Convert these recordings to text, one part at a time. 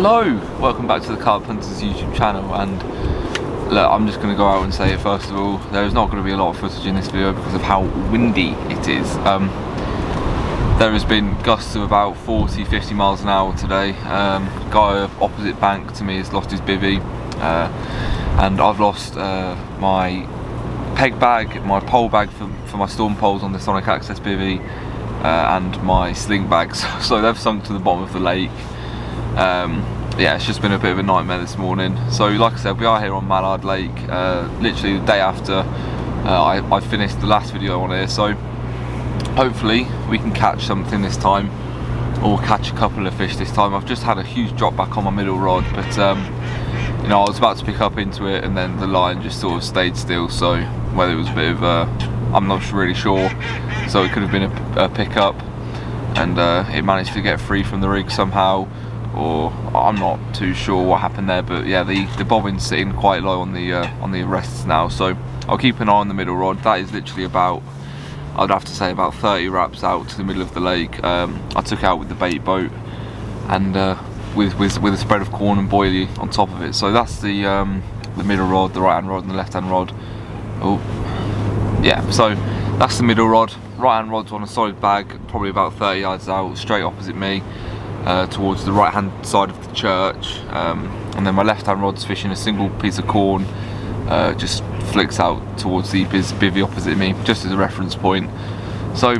Hello, welcome back to the Carp Hunters YouTube channel. And look, I'm just going to go out and say it first of all, there's not going to be a lot of footage in this video because of how windy it is. There has been gusts of about 40-50 miles an hour today. Guy opposite bank to me has lost his bivvy, and I've lost my peg bag, my pole bag for my storm poles on the Sonic Access bivvy, and my sling bags. So they've sunk to the bottom of the lake. Yeah, it's just been a bit of a nightmare this morning. So like I said, we are here on Mallard Lake, literally the day after I finished the last video on here. So hopefully we can catch something this time, or catch a couple of fish this time. I've just had a huge drop back on my middle rod, but you know, I was about to pick up into it and then the line just sort of stayed still. So whether it was a bit of I'm not really sure, so it could have been a pickup, and it managed to get free from the rig somehow, or I'm not too sure what happened there. But yeah, the bobbin's sitting quite low on the arrests now, so I'll keep an eye on the middle rod. That is literally about, I'd have to say, about 30 wraps out to the middle of the lake. I took out with the bait boat, and with a spread of corn and boilie on top of it. So that's the middle rod, the right hand rod and the left hand rod. Oh yeah, so that's the middle rod. Right hand rod's on a solid bag, probably about 30 yards out, straight opposite me, towards the right hand side of the church, and then my left hand rod's fishing a single piece of corn, just flicks out towards the bivvy opposite me, just as a reference point. So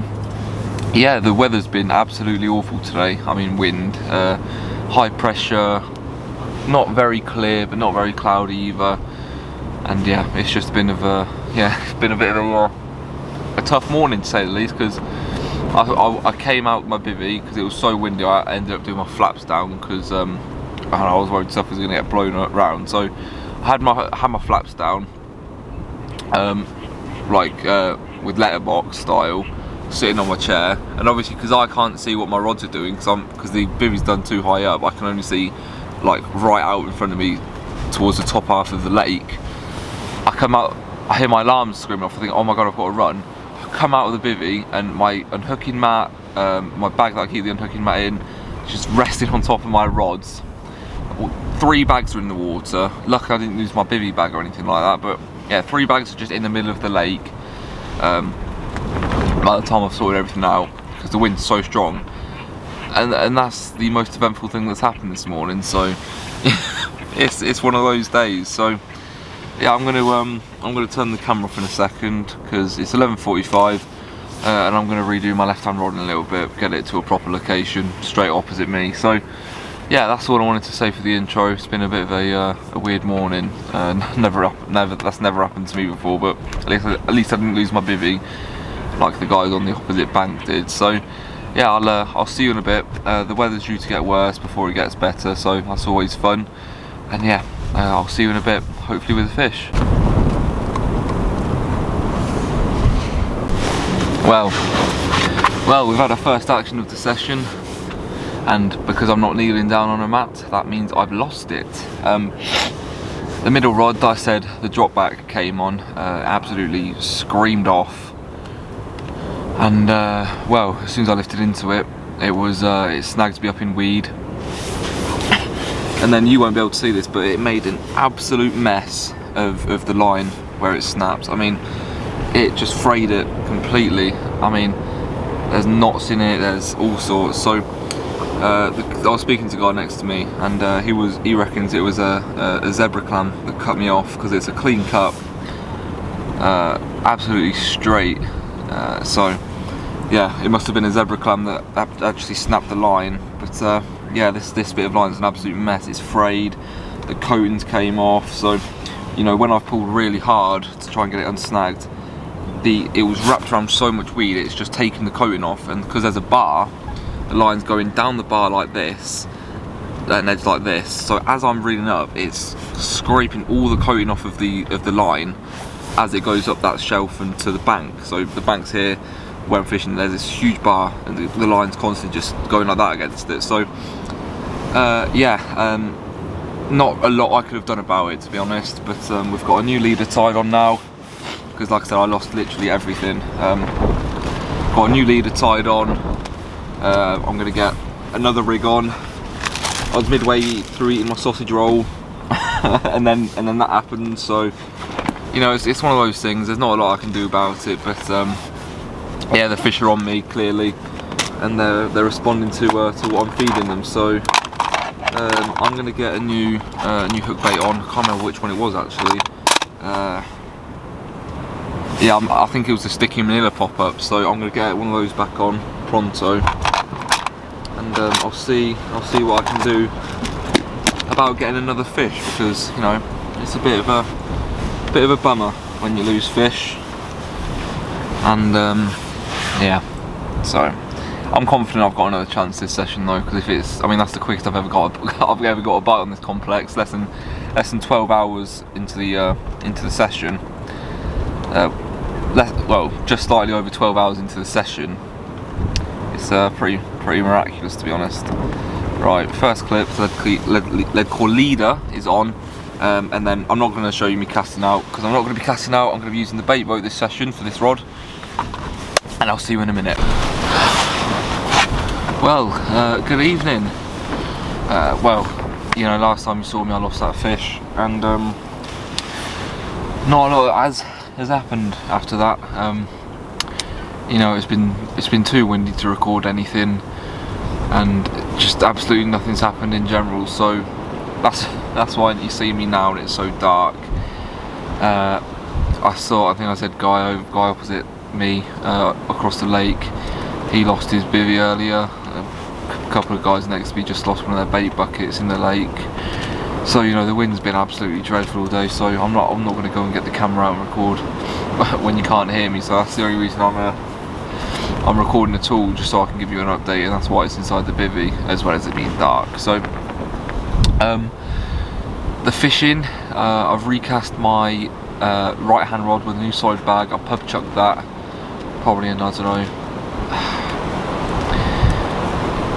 yeah, the weather's been absolutely awful today. I mean, wind, high pressure, not very clear but not very cloudy either, and yeah, it's just been it's been a bit of a tough morning to say the least, because I came out my bivvy because it was so windy. I ended up doing my flaps down because I was worried stuff was going to get blown around. So I had my flaps down, with letterbox style, sitting on my chair, and obviously because I can't see what my rods are doing because the bivvy's done too high up, I can only see like right out in front of me towards the top half of the lake. I come out, I hear my alarm screaming off. I think, oh my god, I've got to run. I come out of the bivvy and my unhooking mat, my bag that I keep the unhooking mat in, just rested on top of my rods. 3 bags are in the water. Luckily I didn't lose my bivvy bag or anything like that, but yeah, 3 bags are just in the middle of the lake. By the time I've sorted everything out, because the wind's so strong, and that's the most eventful thing that's happened this morning. So it's one of those days. So yeah, I'm gonna turn the camera off in a second because it's 11:45, and I'm gonna redo my left hand rod in a little bit, get it to a proper location straight opposite me. So yeah, that's all I wanted to say for the intro. It's been a bit of a weird morning. That's never happened to me before, but at least I didn't lose my bivvy like the guys on the opposite bank did. So yeah, I'll see you in a bit. The weather's due to get worse before it gets better, so that's always fun. And yeah, I'll see you in a bit, hopefully with a fish. Well, we've had our first action of the session, and because I'm not kneeling down on a mat, that means I've lost it. The middle rod that I said the drop back came on, absolutely screamed off, and well, as soon as I lifted into it, it snagged me up in weed. And then you won't be able to see this, but it made an absolute mess of the line where it snapped. I mean, it just frayed it completely. I mean, there's knots in it, there's all sorts. So I was speaking to the guy next to me, and he reckons it was a zebra clam that cut me off, because it's a clean cut, absolutely straight. So yeah, it must have been a zebra clam that actually snapped the line. But yeah, this bit of line is an absolute mess. It's frayed, the coatings came off. So you know, when I've pulled really hard to try and get it unsnagged, it was wrapped around so much weed, it's just taken the coating off. And because there's a bar, the line's going down the bar like this, an edge like this. So as I'm reeling up, it's scraping all the coating off of the line as it goes up that shelf and to the bank. So the bank's here where I'm fishing, there's this huge bar, and the line's constantly just going like that against it. So yeah, not a lot I could have done about it, to be honest. But we've got a new leader tied on now, because like I said, I lost literally everything. Got a new leader tied on. I'm going to get another rig on, I was midway through eating my sausage roll, and then that happened. So, you know, it's one of those things. There's not a lot I can do about it, but yeah, the fish are on me clearly, and they're responding to what I'm feeding them. So I'm gonna get a new hook bait on. I can't remember which one it was actually. Yeah, I think it was the sticky manila pop-up. So I'm gonna get one of those back on pronto, and I'll see what I can do about getting another fish, because you know it's a bit of a bummer when you lose fish, and yeah. So I'm confident I've got another chance this session though, because if it's, I mean, that's the quickest I've ever got a bite on this complex. Less than 12 hours into the session. Well, just slightly over 12 hours into the session. It's pretty miraculous, to be honest. Right, first clip, lead core leader is on, and then I'm not going to show you me casting out, because I'm not going to be casting out. I'm going to be using the bait boat this session for this rod, and I'll see you in a minute. Well, good evening. Well, you know, last time you saw me I lost that fish, and not a lot has happened after that. You know, it's been too windy to record anything, and just absolutely nothing's happened in general. So that's why you see me now and it's so dark. I think I said guy opposite me across the lake, he lost his bivvy earlier. A couple of guys next to me just lost one of their bait buckets in the lake. So you know, the wind's been absolutely dreadful all day, so I'm not going to go and get the camera out and record when you can't hear me. So that's the only reason I'm recording at all, just so I can give you an update, and that's why it's inside the bivvy, as well as it being dark. So the fishing, I've recast my right hand rod with a new side bag. I pub chucked that probably in, I don't know,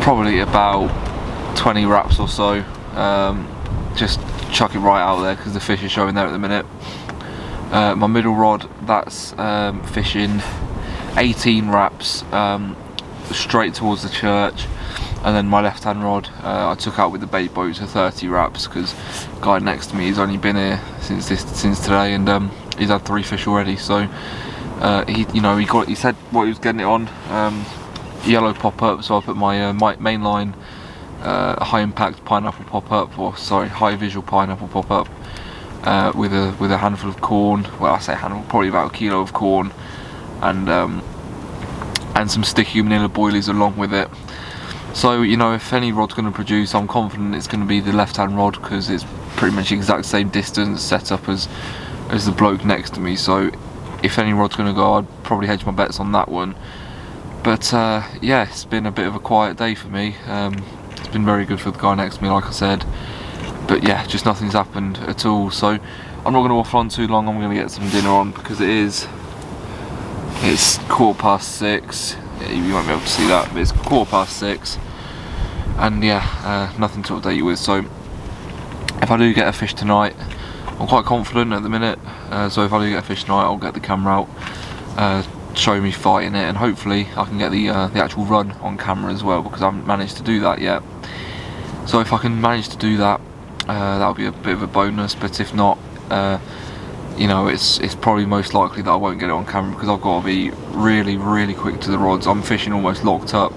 probably about 20 wraps or so. Just chuck it right out there because the fish are showing there at the minute. My middle rod, that's fishing 18 wraps straight towards the church, and then my left hand rod I took out with the bait boat to 30 wraps, because the guy next to me has only been here since today, and he's had 3 fish already. So he said what he was getting it on, yellow pop-up, so I put my mainline high impact pineapple pop-up, or sorry, high visual pineapple pop-up with a handful of corn. Well, I say handful, probably about a kilo of corn, and some sticky manila boilies along with it. So you know, if any rod's going to produce, I'm confident it's going to be the left hand rod, because it's pretty much the exact same distance set up as the bloke next to me. So if any rod's going to go, I'd probably hedge my bets on that one. But yeah, it's been a bit of a quiet day for me. It's been very good for the guy next to me, like I said, but yeah, just nothing's happened at all. So I'm not going to waffle on too long. I'm going to get some dinner on, because it's 6:15. Yeah, you won't be able to see that, but it's 6:15, and yeah, nothing to update you with. So if I do get a fish tonight, I'm quite confident at the minute, so if I do get a fish tonight, I'll get the camera out, show me fighting it, and hopefully I can get the actual run on camera as well, because I haven't managed to do that yet. So if I can manage to do that, that'll be a bit of a bonus. But if not, you know, it's probably most likely that I won't get it on camera, because I've got to be really quick to the rods. I'm fishing almost locked up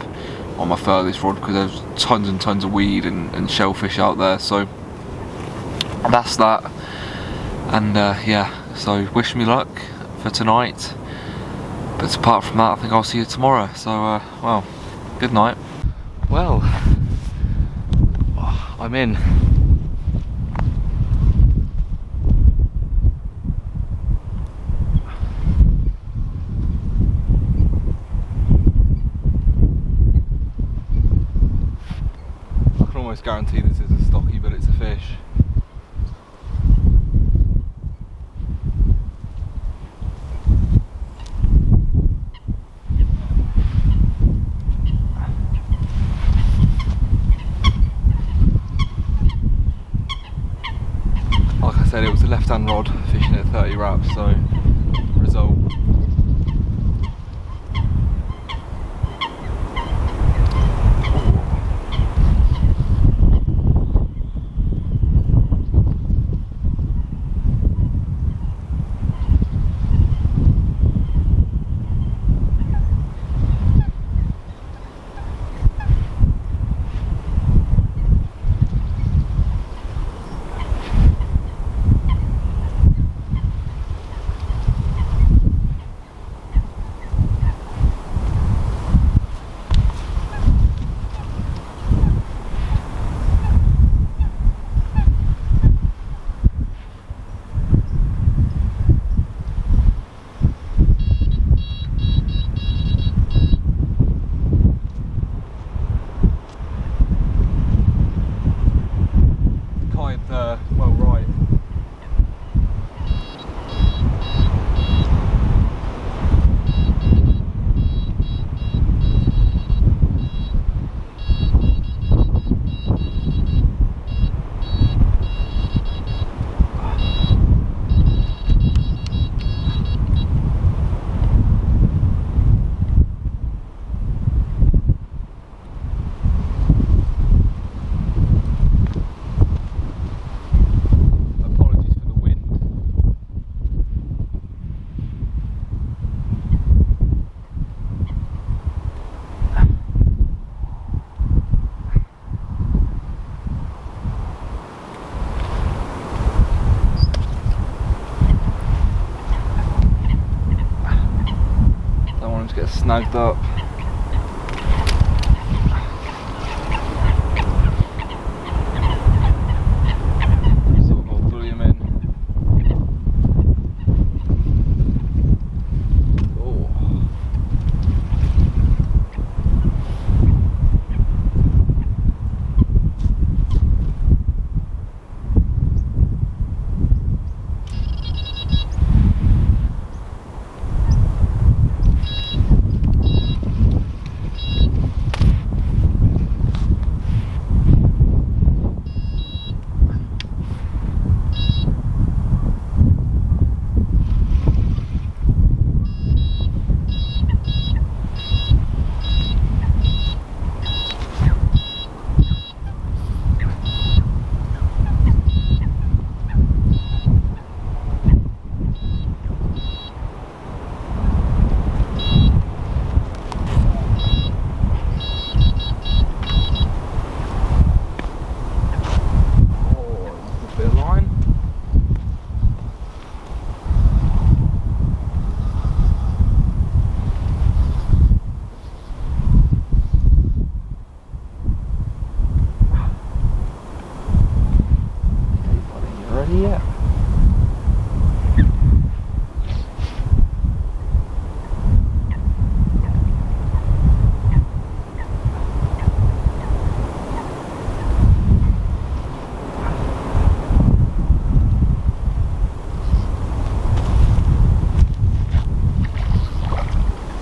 on my furthest rod, because there's tons and tons of weed and shellfish out there. So that's that, and yeah, so wish me luck for tonight. But apart from that, I think I'll see you tomorrow. So well, good night. Well, I'm in. I can almost guarantee this is a stocky, but it's a fish. It was a left hand rod fishing at 30 wraps, so result. tide well right. Get snagged up. Sort of I'll bully him in. Oh. Yeah.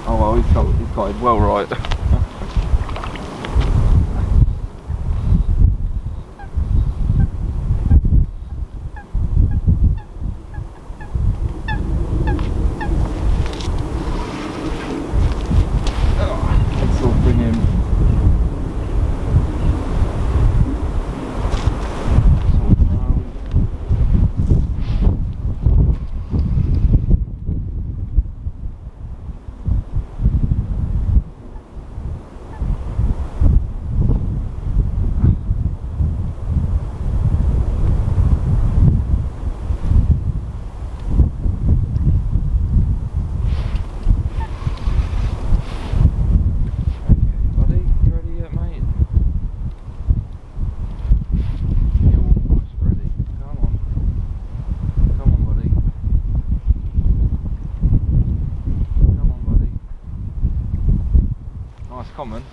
Oh well, he's got it well right. Common.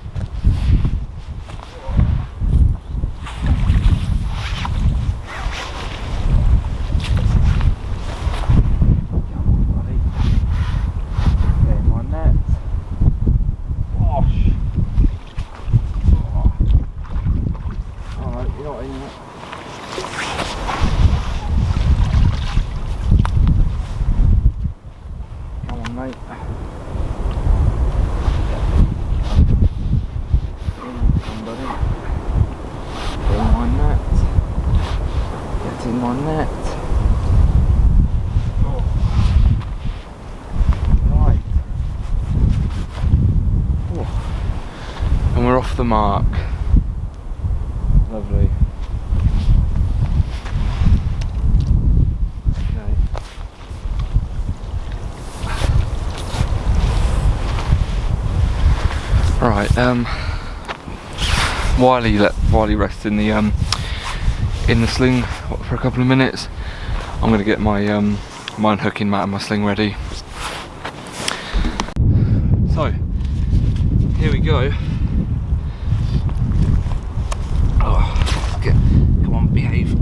On net. Right. Oh. And we're off the mark. Lovely. Okay. Right. While he rests in the sling for a couple of minutes, I'm going to get my my unhooking mat and my sling ready. So here we go. Oh, come on, behave.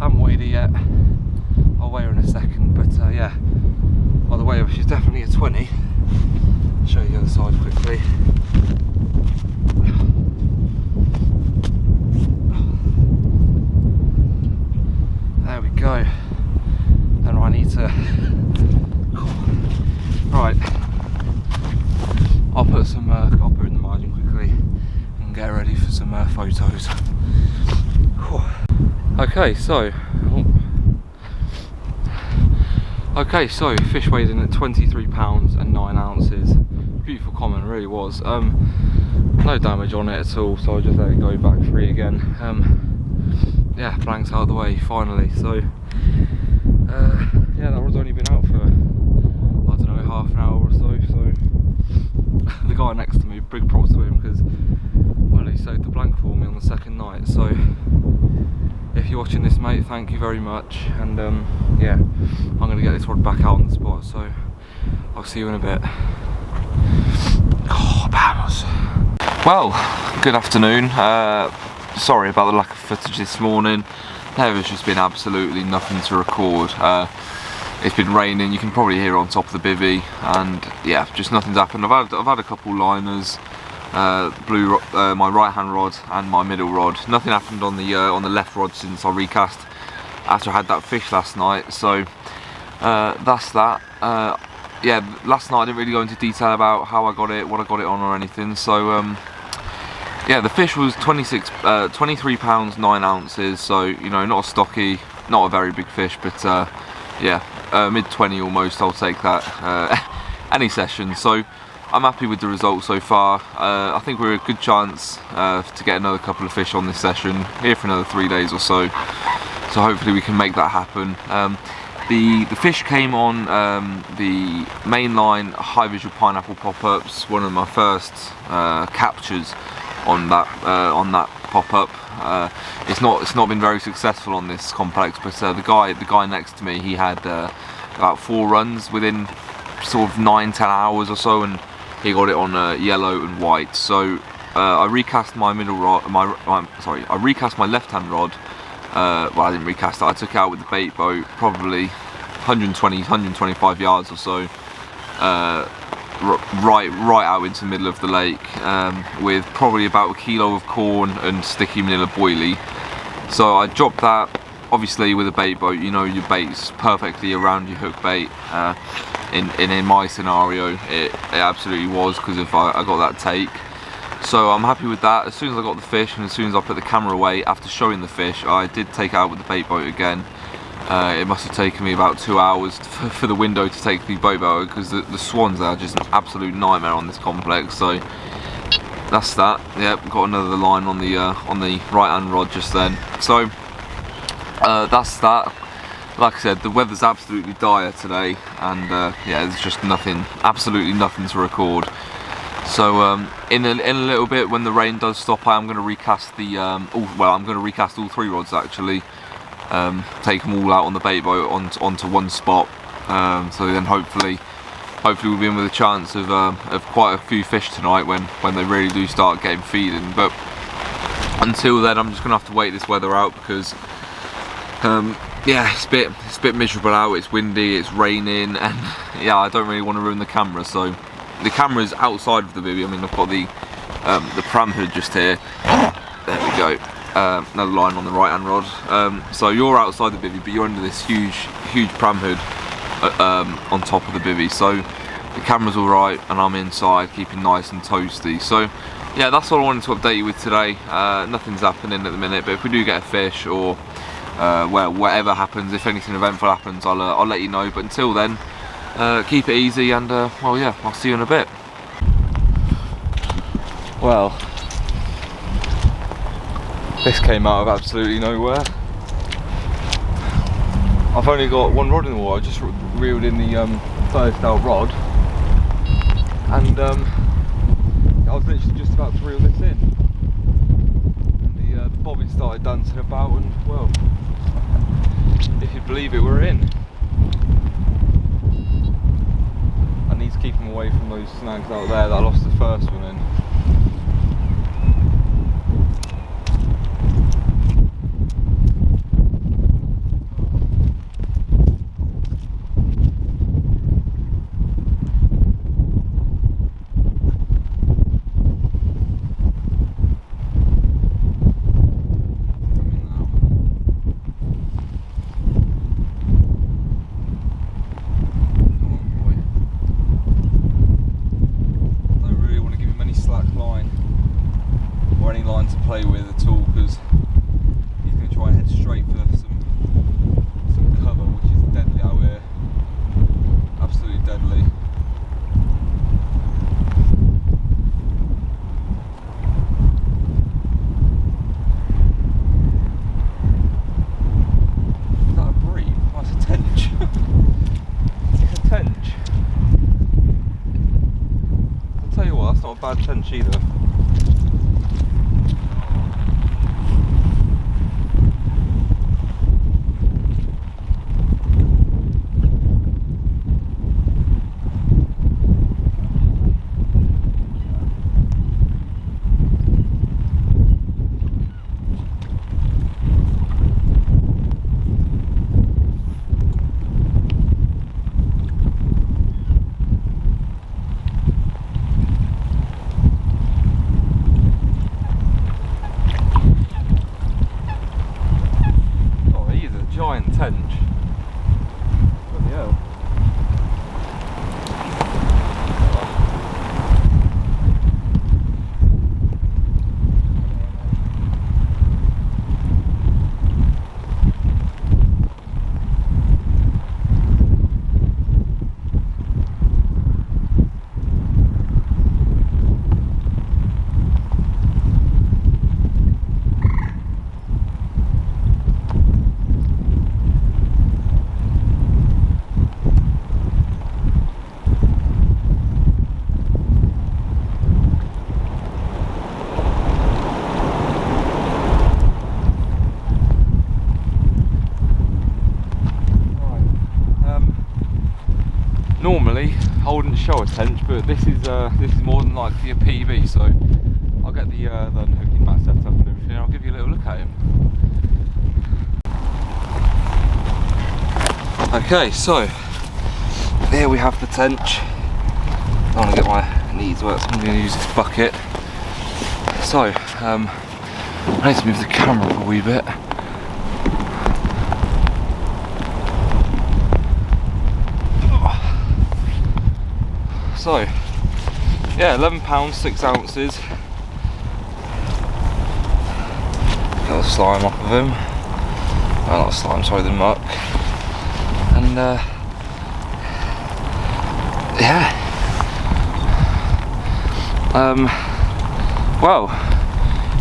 haven't weighed her yet. I'll weigh her in a second, but yeah. By the way, she's definitely a 20. I'll show you the other side quickly. There we go. And I need to. Right. I'll put some. I'll put her in the margin quickly and get ready for some photos. Okay, so. Okay, so fish weighed in at 23 pounds and 9 ounces. Beautiful common, really was. No damage on it at all, so I'll just let it go back free again. Yeah, blanks out of the way finally. So yeah, that rod's only been out for, I don't know, half an hour or so. So the guy next to me, big props to him, because well, he saved the blank for me on the second night. So if you're watching this, mate, thank you very much. And yeah, I'm going to get this rod back out on the spot, so I'll see you in a bit. Oh, vamos. Well, good afternoon. Sorry about the lack of footage this morning. There's just been absolutely nothing to record. It's been raining, you can probably hear it on top of the bivvy, and yeah, just nothing's happened. I've had a couple liners, my right hand rod and my middle rod. Nothing happened on the left rod since I recast after I had that fish last night. So that's that. Yeah, last night I didn't really go into detail about how I got it, what I got it on or anything. So yeah, the fish was 23 pounds 9 ounces, so you know, not a stocky, not a very big fish, but yeah, mid 20 almost. I'll take that any session. So I'm happy with the result so far. I think we're a good chance to get another couple of fish on this session, here for another 3 days or so. So hopefully we can make that happen. The fish came on the mainline high visual pineapple pop-ups, one of my first captures on that pop-up. It's not been very successful on this complex, but the guy next to me, he had about 4 runs within sort of 9-10 hours or so, and he got it on yellow and white. So I recast my middle rod, I recast my left-hand rod. Well, I didn't recast it, I took it out with the bait boat, probably 125 yards or so, right out into the middle of the lake, with probably about a kilo of corn and sticky manila boilie. So I dropped that, obviously with a bait boat, you know your bait's perfectly around your hook bait. In my scenario, it absolutely was, because if I got that take. So I'm happy with that. As soon as I got the fish and as soon as I put the camera away after showing the fish, I did take it out with the bait boat again. It must have taken me about 2 hours for the window to take the boat out, because the swans are just an absolute nightmare on this complex. So that's that. Yep, got another line on the right hand rod just then. So that's that. Like I said, the weather's absolutely dire today, and yeah, there's just nothing, absolutely nothing to record. So in a little bit, when the rain does stop, I am going to recast the I'm going to recast all 3 rods actually. Take them all out on the bait boat onto one spot. So then hopefully we'll be in with a chance of quite a few fish tonight when they really do start getting feeding. But until then, I'm just going to have to wait this weather out, because yeah, it's a bit miserable out. It's windy, it's raining, and yeah, I don't really want to ruin the camera. So the camera's outside of the bivvy. I mean, I've got the pram hood just here. There we go. Another line on the right hand rod. So you're outside the bivvy, but you're under this huge pram hood on top of the bivvy. So the camera's all right, and I'm inside, keeping nice and toasty. So yeah, that's all I wanted to update you with today. Nothing's happening at the minute, but if we do get a fish, or well, whatever happens, if anything eventful happens, I'll let you know. But until then, keep it easy, and well, yeah, I'll see you in a bit. Well, this came out of absolutely nowhere. I've only got 1 rod in the water. I just reeled in the first out rod, and I was literally just about to reel this in, and the bobbin started dancing about, and well, if you believe it, we're in. I need to keep them away from those snags out there that I lost the first one in. either. Giant tench. Bloody hell. Normally I wouldn't show a tench, but this is more than likely a PB, so I'll get the unhooking mat set up and everything, and I'll give you a little look at him. Okay, so here we have the tench. I want to get my knees wet, so I'm going to use this bucket. So I need to move the camera up a wee bit. So, yeah, £11, 6 ounces. Got the slime off of him. Oh, not slime, sorry, the muck. And, yeah. Well,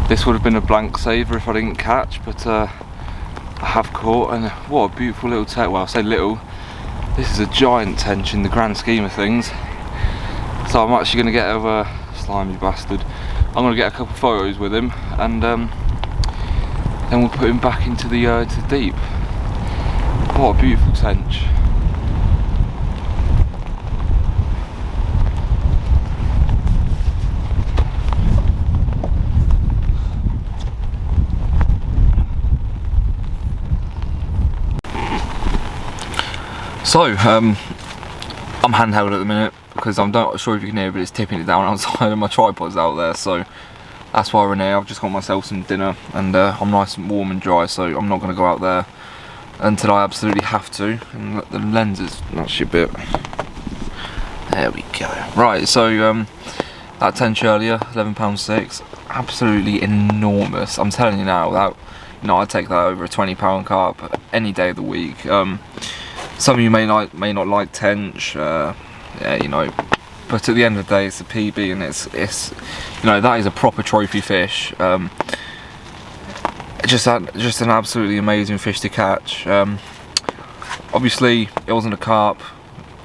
this would have been a blank saver if I didn't catch, but I have caught, and what a beautiful little tench. Well, I say little, this is a giant tench in the grand scheme of things. So I'm actually going to get over slimy bastard. I'm going to get a couple of photos with him, and then we'll put him back into the deep. What a beautiful tench. So I'm handheld at the minute, because I'm not sure if you can hear, but it's tipping it down outside and my tripod's out there, so that's why we're in here. I've just got myself some dinner, and I'm nice and warm and dry, so I'm not going to go out there until I absolutely have to. And the lens is actually a bit... There we go. Right, so that tench earlier, £11.6, absolutely enormous. I'm telling you now, that, you know, I'd take that over a £20 carp any day of the week. Some of you may not like tench. Yeah, you know, but at the end of the day, it's a PB, and it's you know, that is a proper trophy fish. Just an absolutely amazing fish to catch. Obviously, it wasn't a carp.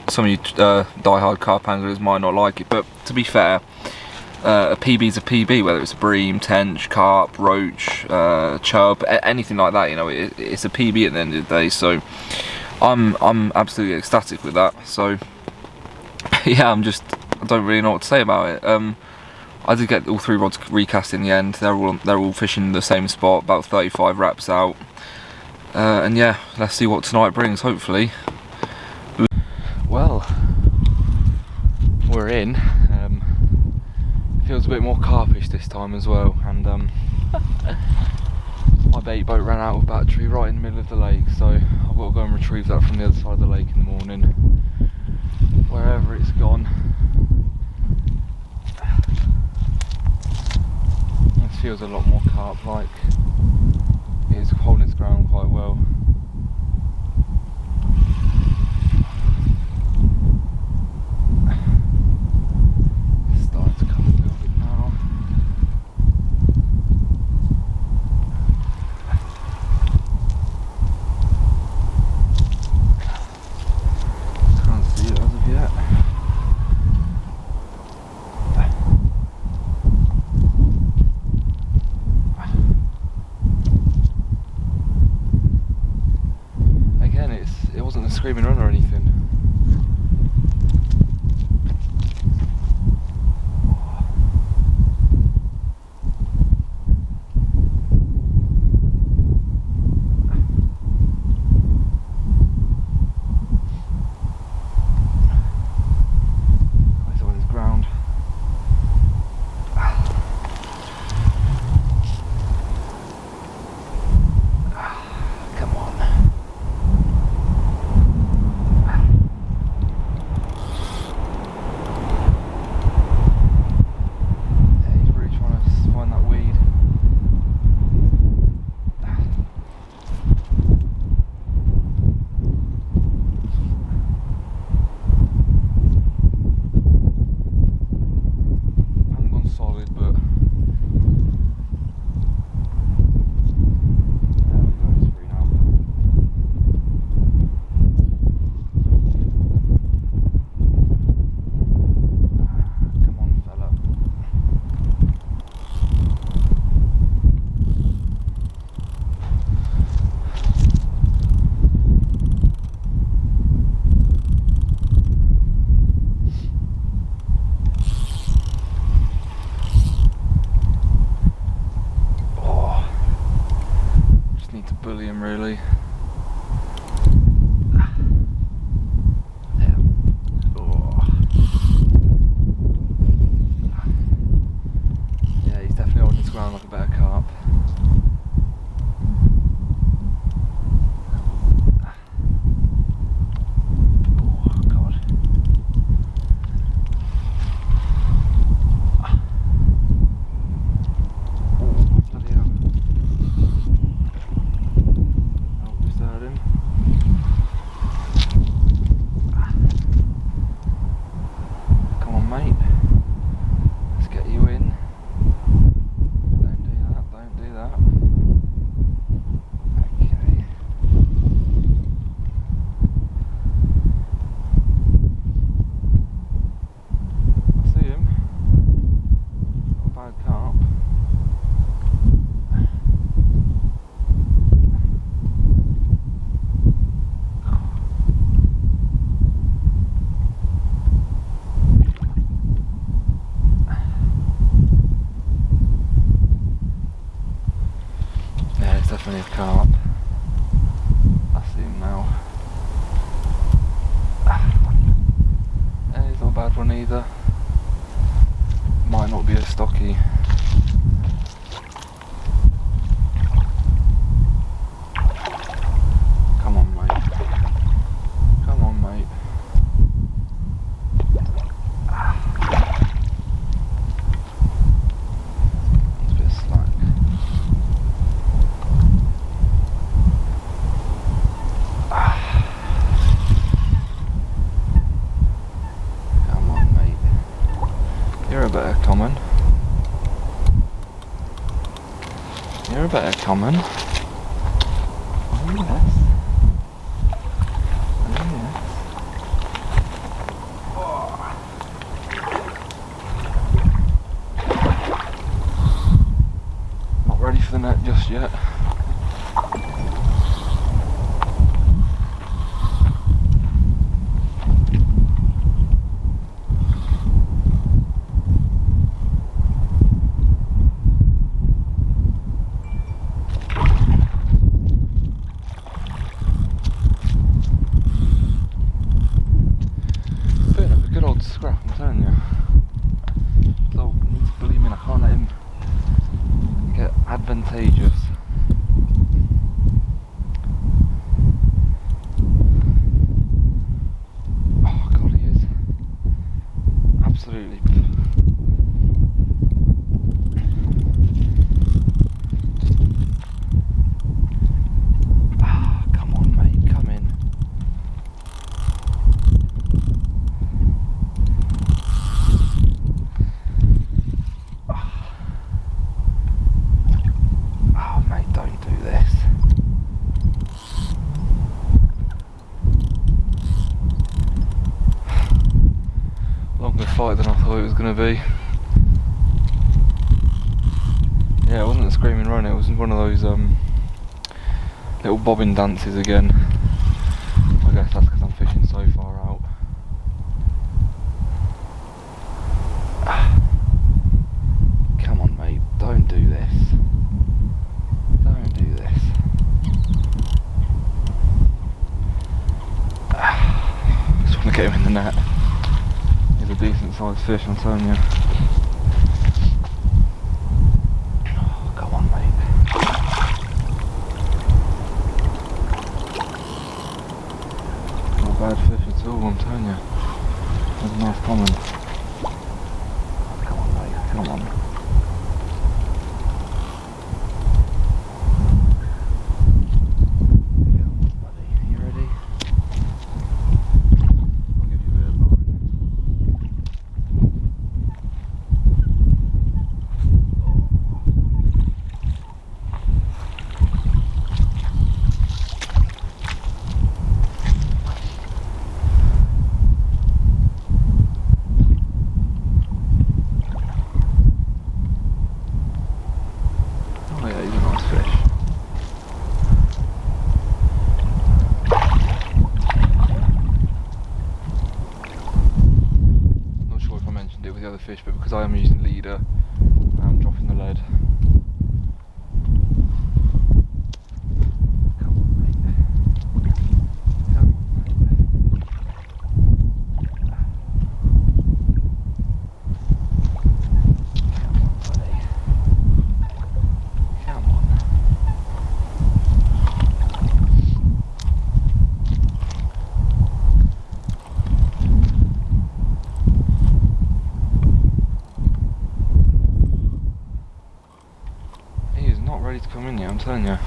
Some of you die-hard carp anglers might not like it, but to be fair, a PB is a PB, whether it's a bream, tench, carp, roach, chub, anything like that. You know, it's a PB at the end of the day. So I'm absolutely ecstatic with that. So yeah, I don't really know what to say about it. I did get all 3 rods recast in the end. They're all fishing the same spot, about 35 wraps out. And yeah, let's see what tonight brings, hopefully. Well, we're in. Feels a bit more carpish this time as well, and my bait boat ran out of battery right in the middle of the lake, so I've got to go and retrieve that from the other side of the lake in the morning, wherever it's gone. This feels a lot more carp-like. It's holding its ground quite well. It's starting to come a little bit now. Can't see it as of yet. wasn't a screaming run or anything. Bully him really. Yeah. Oh. Yeah, he's definitely holding his ground like a better carp. Oh god. Oh, bloody hell. Come on, mate. Let's get you in. Don't do that, don't do that. Okay. I see him. Not a bad carp. Definitely a carp. I see him now. And he's not a bad one either. Might not be as stocky. Come on, mate. Come on, mate. It's a bit slack. You're a better common. You're a better common. Oh yes. Oh yes. Oh. Not ready for the net just yet. Scrap, I'm telling you. So, he's believing I can't let him get advantageous. Oh god, he is absolutely. Come on, mate, come in. Fight than I thought it was going to be. Yeah, it wasn't a screaming run, it was one of those little bobbing dances again, I guess. guess that's because I'm fishing so far out. Come on, mate, don't do this. Don't do this. Just want to get him in the net. He's a decent sized fish, I'm telling you. Oh, come on, mate. Not bad fish at all, I'm telling you. That's a nice comment. Come on, mate, come on. Fish, but because I am using leader, I'm dropping the lead. Come on, mate. Come on, mate. Come on, buddy. Come on. Ready to come in here, I'm telling you.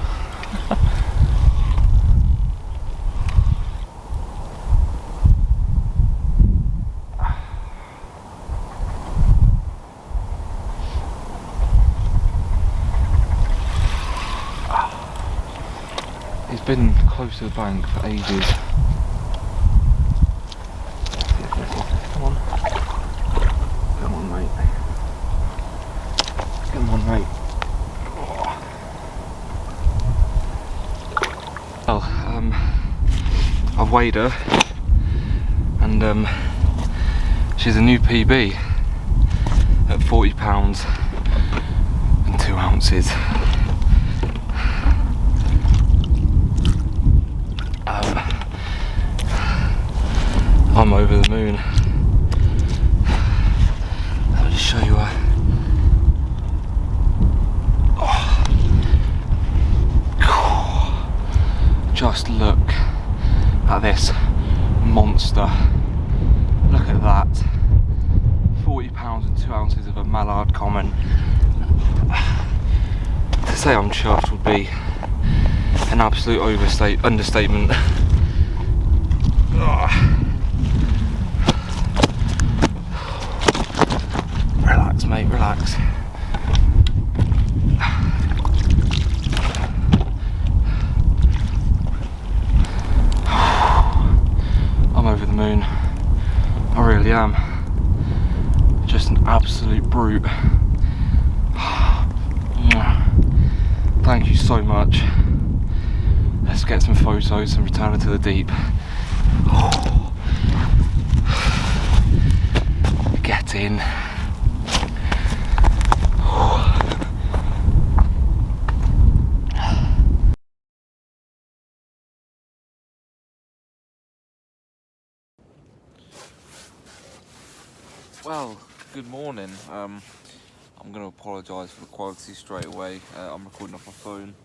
He's been close to the bank for ages. Come on. Come on, mate. Come on, mate. Well, I've weighed her, and she's a new PB at £40 and 2 ounces. I'm over the moon. Let me just show you her. Just look at this monster. Look at that. £40 and 2 ounces of a mallard common. To say I'm chuffed would be an absolute understatement. Relax, mate, relax. I'm over the moon. I really am. Just an absolute brute. Thank you so much. Let's get some photos and return it to the deep. Get in. Well, good morning. I'm going to apologise for the quality straight away. I'm recording off my phone.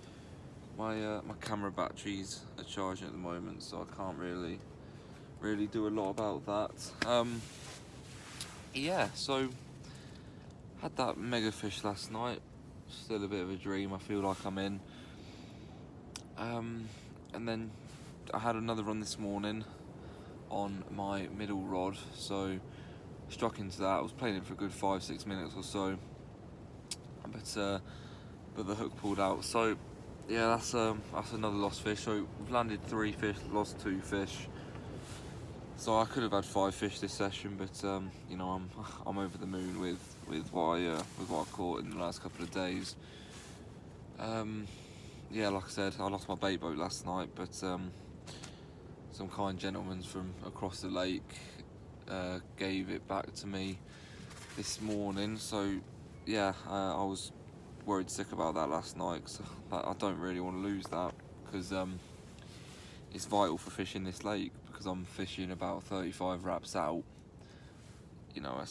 My camera batteries are charging at the moment, so I can't really do a lot about that. Yeah, so had that mega fish last night. Still a bit of a dream. I feel like I'm in. And then I had another run this morning on my middle rod, so struck into that. I was playing it for a good 5-6 minutes or so, but the hook pulled out. So yeah, that's another lost fish. So we've landed 3 fish, lost 2 fish. So I could have had 5 fish this session, but you know, I'm over the moon with what I caught in the last couple of days. Yeah, like I said, I lost my bait boat last night, but some kind gentlemen from across the lake gave it back to me this morning. So yeah, I was worried sick about that last night, because I don't really want to lose that, because it's vital for fishing this lake, because I'm fishing about 35 wraps out. You know,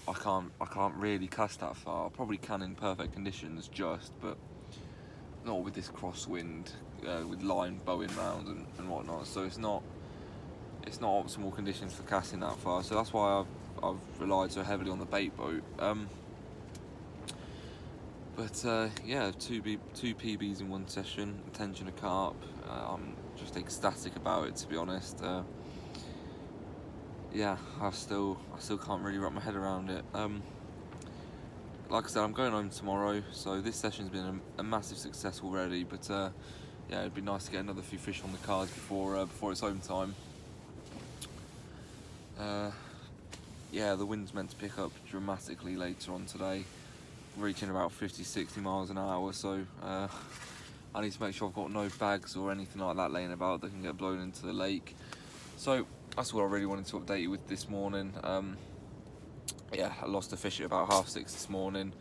I can't really cast that far. I probably can in perfect conditions, but not with this crosswind, with line bowing round and whatnot. So it's not optimal conditions for casting that far. So that's why I've relied so heavily on the bait boat. Yeah, two PBs in one session, attention a carp. I'm just ecstatic about it, to be honest. Yeah, I still can't really wrap my head around it. Like I said, I'm going home tomorrow, so this session's been a massive success already. But yeah, it'd be nice to get another few fish on the cards before it's home time. Yeah, the wind's meant to pick up dramatically later on today, reaching about 50-60 miles an hour. So I need to make sure I've got no bags or anything like that laying about that can get blown into the lake. So that's what I really wanted to update you with this morning. Yeah, I lost a fish at about 6:30 this morning,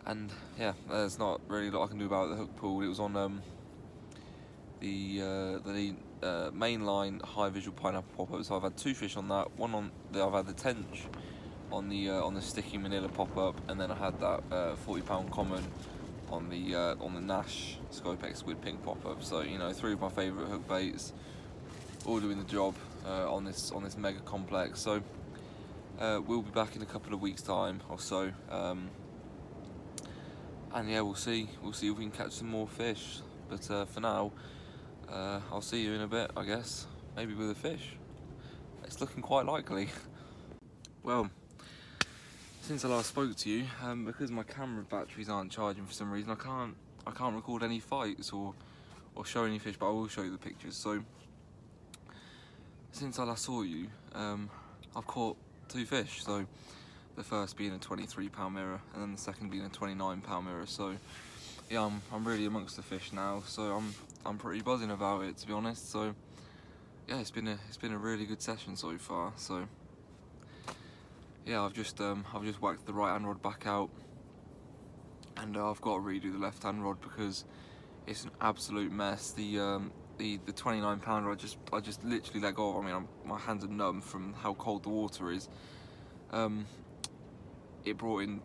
and yeah, there's not really a lot I can do about the hook pull. It was on the mainline high visual pineapple pop-up. So I've had 2 fish on that. I've had the tench on the sticky manila pop-up, and then I had that 40-pound common on the Nash Scopex squid pink pop-up. So, you know, 3 of my favourite hook baits, all doing the job on this mega complex. So we'll be back in a couple of weeks' time or so, and yeah, we'll see if we can catch some more fish. But for now, I'll see you in a bit, I guess, maybe with a fish. It's looking quite likely. Well, since I last spoke to you, because my camera batteries aren't charging for some reason, I can't record any fights or show any fish, but I will show you the pictures. So since I last saw you, I've caught 2 fish. So the first being a 23-pound mirror, and then the second being a 29-pound mirror. So yeah, I'm really amongst the fish now. So I'm pretty buzzing about it, to be honest. So yeah, it's been a really good session so far. So yeah, I've just whacked the right hand rod back out, and I've got to redo the left hand rod because it's an absolute mess. The 29-pounder, I just literally let go of. I mean, my hands are numb from how cold the water is. It brought in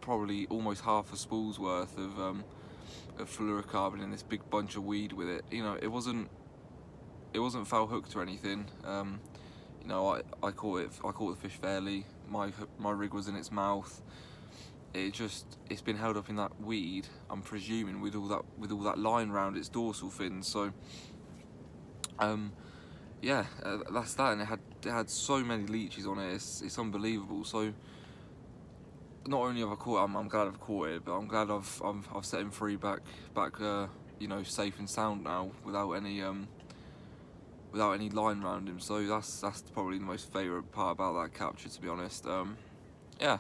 probably almost half a spool's worth of fluorocarbon in this big bunch of weed with it. You know, it wasn't foul hooked or anything. You know, I caught the fish fairly. My rig was in its mouth. It's been held up in that weed, I'm presuming, with all that line round its dorsal fin. So yeah, that's that. And it had so many leeches on it. It's unbelievable. So not only have I caught it, I'm glad I've caught it, but I'm glad I've set him free back you know, safe and sound now, without any line round him. So that's probably the most favourite part about that capture, to be honest. Yeah,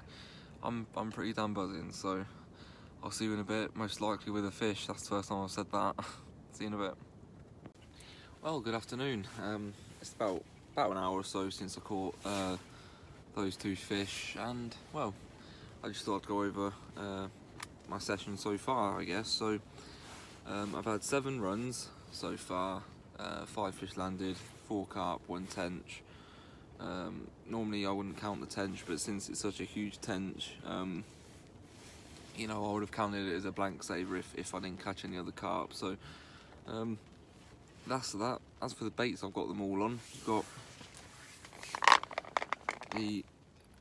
I'm pretty damn buzzing. So I'll see you in a bit, most likely with a fish. That's the first time I've said that. See you in a bit. Well, good afternoon. It's about an hour or so since I caught those 2 fish, and well, I just thought I'd go over my session so far, I guess. So I've had 7 runs so far, 5 fish landed, 4 carp, 1 tench. Normally I wouldn't count the tench, but since it's such a huge tench, you know, I would have counted it as a blank saver if I didn't catch any other carp. So that's that. As for the baits, I've got them all on. I've got the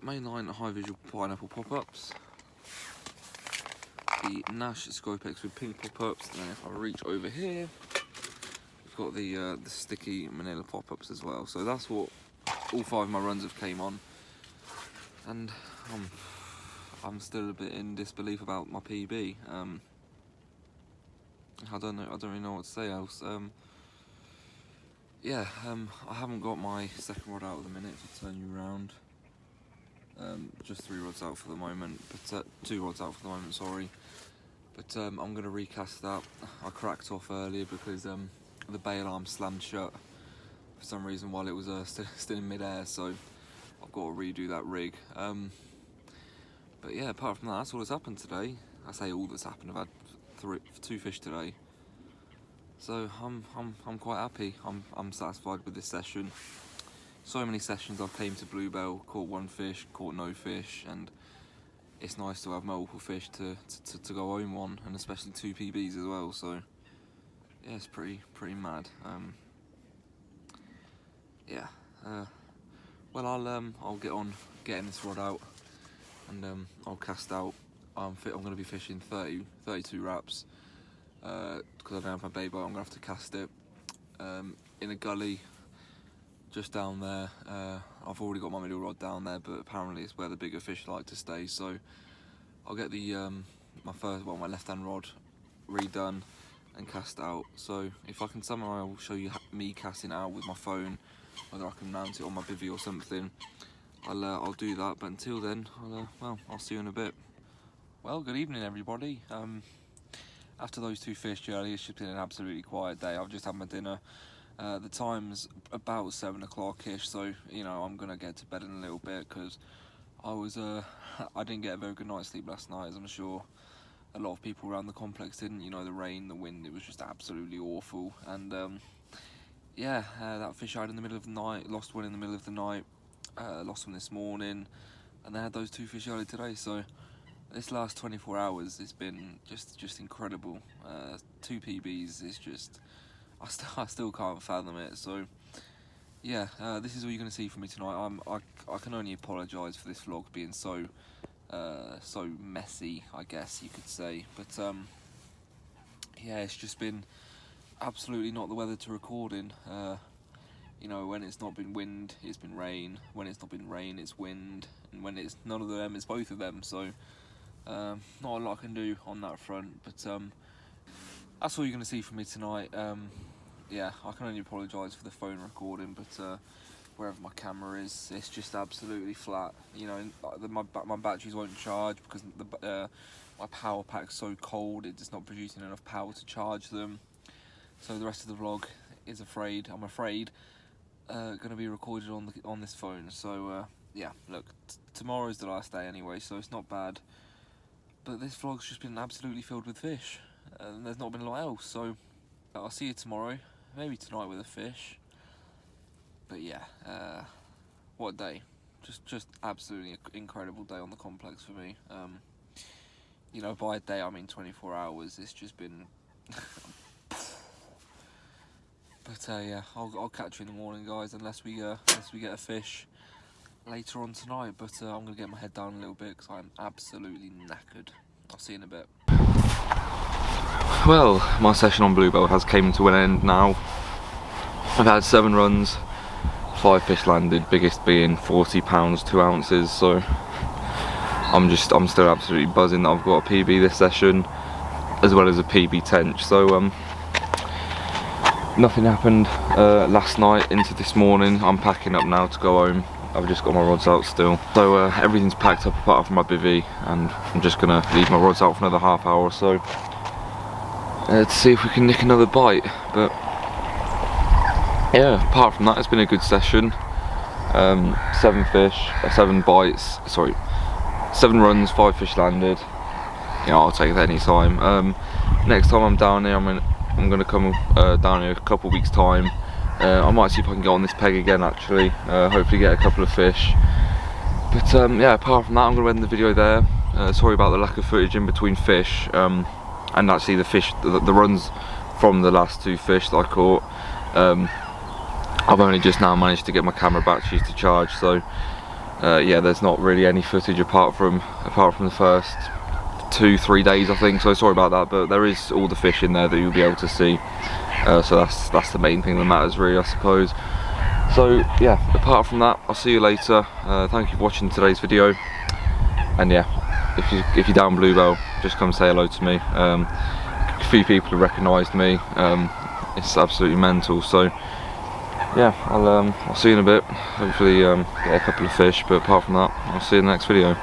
mainline high visual pineapple pop-ups, the Nash Scopex with pink pop-ups, and then if I reach over here, we've got the sticky manila pop-ups as well. So that's what all 5 of my runs have came on, and I'm still a bit in disbelief about my PB. I don't really know what to say else. Yeah, I haven't got my second rod out at the minute to turn you around. Just 3 rods out for the moment, but 2 rods out for the moment, sorry. But I'm going to recast that. I cracked off earlier because the the bail arm slammed shut for some reason while it was still in mid-air, so I've got to redo that rig. But yeah, apart from that, that's all that's happened today. I say all that's happened. I've had 2 fish today, so I'm quite happy. I'm satisfied with this session. So many sessions I've came to Bluebell, caught 1 fish, caught no fish, and it's nice to have multiple fish to go home on, and especially 2 PBs as well. So yeah, it's pretty mad. Yeah. Well, I'll get on getting this rod out, and I'll cast out. I'm going to be fishing 32 wraps because I don't have my bait boat. I'm going to have to cast it in a gully just down there. I've already got my middle rod down there, but apparently it's where the bigger fish like to stay. So I'll get the my left-hand rod redone and cast out. So if I can somehow show you me casting out with my phone, whether I can mount it on my bivvy or something, I'll do that. But until then, I'll see you in a bit. Well, good evening, everybody. After those 2 fish earlier, it's just been an absolutely quiet day. I've just had my dinner. The time's about 7 o'clock-ish, so you know I'm gonna get to bed in a little bit because I didn't get a very good night's sleep last night, as I'm sure a lot of people around the complex didn't. You know, the rain, the wind, it was just absolutely awful. And yeah, that fish I had in the middle of the night, lost one in the middle of the night, lost one this morning, and I had those 2 fish earlier today. So this last 24 hours, it's been just incredible. 2 PBs is just, I still can't fathom it. So yeah, this is all you're going to see from me tonight. I can only apologise for this vlog being so messy, I guess you could say. But yeah, it's just been absolutely not the weather to record in. You know, when it's not been wind, it's been rain. When it's not been rain, it's wind. And when it's none of them, it's both of them. So not a lot I can do on that front. But that's all you're going to see from me tonight. Yeah, I can only apologise for the phone recording, but wherever my camera is, it's just absolutely flat. You know, my batteries won't charge because my power pack's so cold, it's not producing enough power to charge them. So the rest of the vlog is I'm afraid, going to be recorded on this phone. So yeah, look, tomorrow's the last day anyway, so it's not bad. But this vlog's just been absolutely filled with fish, and there's not been a lot else. So I'll see you tomorrow, maybe tonight with a fish. But yeah, what a day. Just absolutely incredible day on the complex for me. You know, by a day I mean 24 hours. It's just been but yeah, I'll catch you in the morning, guys, unless we get a fish later on tonight. But I'm gonna get my head down a little bit because I'm absolutely knackered. I'll see you in a bit. Well, my session on Bluebell has came to an end now. I've had 7 runs, 5 fish landed, biggest being 40 pounds 2 ounces. So I'm still absolutely buzzing that I've got a PB this session as well as a PB tench. So nothing happened last night into this morning. I'm packing up now to go home. I've just got my rods out still, so everything's packed up apart from my bivvy, and I'm just gonna leave my rods out for another half hour or so to see if we can nick another bite. But yeah, apart from that, it's been a good session. 7 fish, 7 bites, sorry, 7 runs, 5 fish landed. Yeah, I'll take that any time. Next time I'm down here, I'm gonna come down here a couple of weeks time. I might see if I can get on this peg again, actually. Hopefully get a couple of fish. But yeah, apart from that, I'm gonna end the video there. Sorry about the lack of footage in between fish, and actually the runs from the last 2 fish that I caught. I've only just now managed to get my camera batteries to charge, so yeah, there's not really any footage apart from the first 2-3 days, I think. So sorry about that, but there is all the fish in there that you'll be able to see. So that's the main thing that matters, really, I suppose. So yeah, apart from that, I'll see you later. Thank you for watching today's video, and yeah, if you're down Bluebell, just come say hello to me. A few people have recognised me. It's absolutely mental. So yeah, I'll see you in a bit. Hopefully get a couple of fish, but apart from that, I'll see you in the next video.